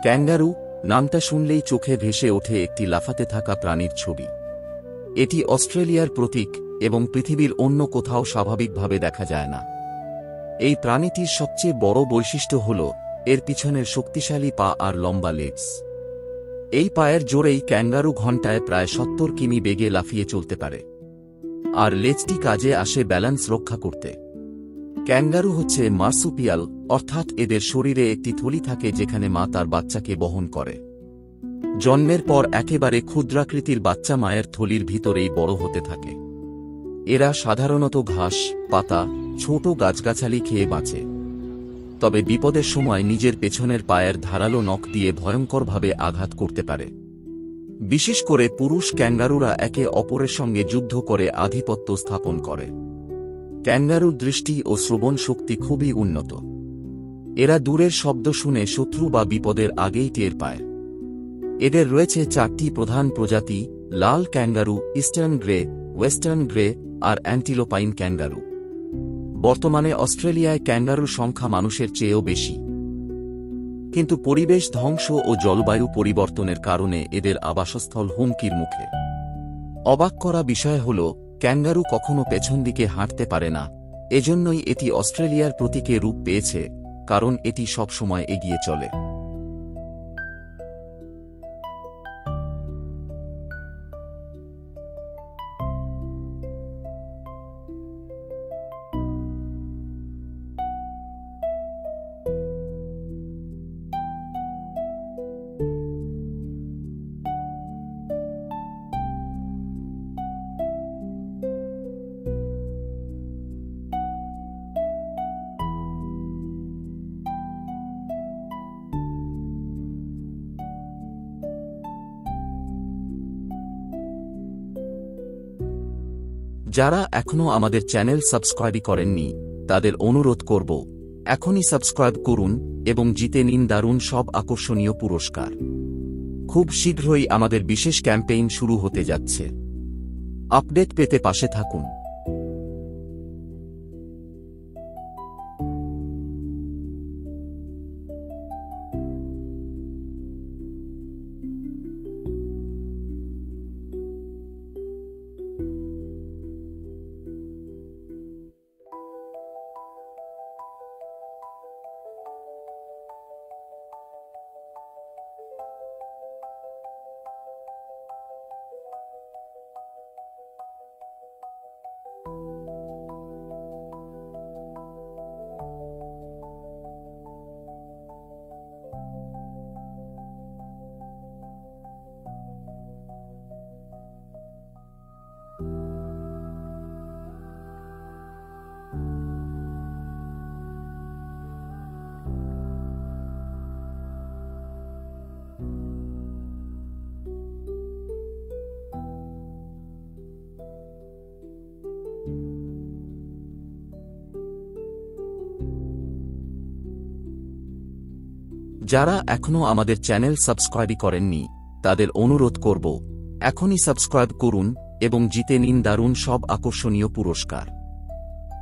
Kangaroo নামটা শুনলেই চোখে ভেসে ওঠে একটি লাফাতে থাকা প্রাণীর ছবি। এটি অস্ট্রেলিয়ার প্রতীক এবং পৃথিবীর অন্য কোথাও স্বাভাবিকভাবে দেখা যায় না। এই প্রাণীটির সবচেয়ে বড় বৈশিষ্ট্য হল এর পিছনের শক্তিশালী পা আর লম্বা লেগস। এই পায়ের জোরেই ক্যাঙ্গারু ঘণ্টায় প্রায় ৭০ কিমি বেগে লাফিয়ে চলতে পারে, আর লেজটি কাজে আসে ব্যালেন্স রক্ষা করতে। ক্যাঙ্গারু হচ্ছে মার্সুপিয়াল, অর্থাৎ এদের শরীরে একটি থলি থাকে যেখানে মা তার বাচ্চাকে বহন করে। জন্মের পর একেবারে ক্ষুদ্রাকৃতির বাচ্চা মায়ের থলির ভিতরেই বড় হতে থাকে। এরা সাধারণত ঘাস, পাতা, ছোট গাছগাছালি খেয়ে বাঁচে, তবে বিপদের সময় নিজের পেছনের পায়ের ধারালো নখ দিয়ে ভয়ঙ্করভাবে আঘাত করতে পারে। বিশেষ করে পুরুষ ক্যাঙ্গারুরা একে অপরের সঙ্গে যুদ্ধ করে আধিপত্য স্থাপন করে। ক্যাঙ্গারুর দৃষ্টি ও শ্রবণ শক্তি খুবই উন্নত। এরা দূরের শব্দ শুনে শত্রু বা বিপদের আগেই টের পায়। এদের রয়েছে 4টি প্রধান প্রজাতি: লাল kangaroo, eastern grey, western grey আর অ্যান্টিলোপাইন ক্যাঙ্গারু। বর্তমানে অস্ট্রেলিয়ায় ক্যাঙ্গারুর সংখ্যা মানুষের চেয়েও বেশি, কিন্তু পরিবেশ ধ্বংস ও জলবায়ু পরিবর্তনের কারণে এদের আবাসস্থল হুমকির মুখে। অবাক করা বিষয় হল, ক্যাঙ্গারু কখনো পেছন দিকে হাঁটতে পারে না। এজন্যই এটি অস্ট্রেলিয়ার প্রতীকে রূপ পেয়েছে, কারণ এটি সবসময় এগিয়ে চলে। যারা এখনও আমাদের চ্যানেল সাবস্ক্রাইব করেননি, তাদের অনুরোধ করব, এখনই সাবস্ক্রাইব করুন এবং জিতে নিন দারুণ সব আকর্ষণীয় পুরস্কার। খুব শীঘ্রই আমাদের বিশেষ ক্যাম্পেইন শুরু হতে যাচ্ছে। আপডেট পেতে পাশে থাকুন। যারা এখনও আমাদের চ্যানেল সাবস্ক্রাইব করেননি, তাদের অনুরোধ করব, এখনই সাবস্ক্রাইব করুন এবং জিতে নিন দারুণ সব আকর্ষণীয় পুরস্কার।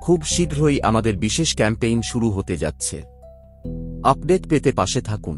খুব শীঘ্রই আমাদের বিশেষ ক্যাম্পেইন শুরু হতে যাচ্ছে। আপডেট পেতে পাশে থাকুন।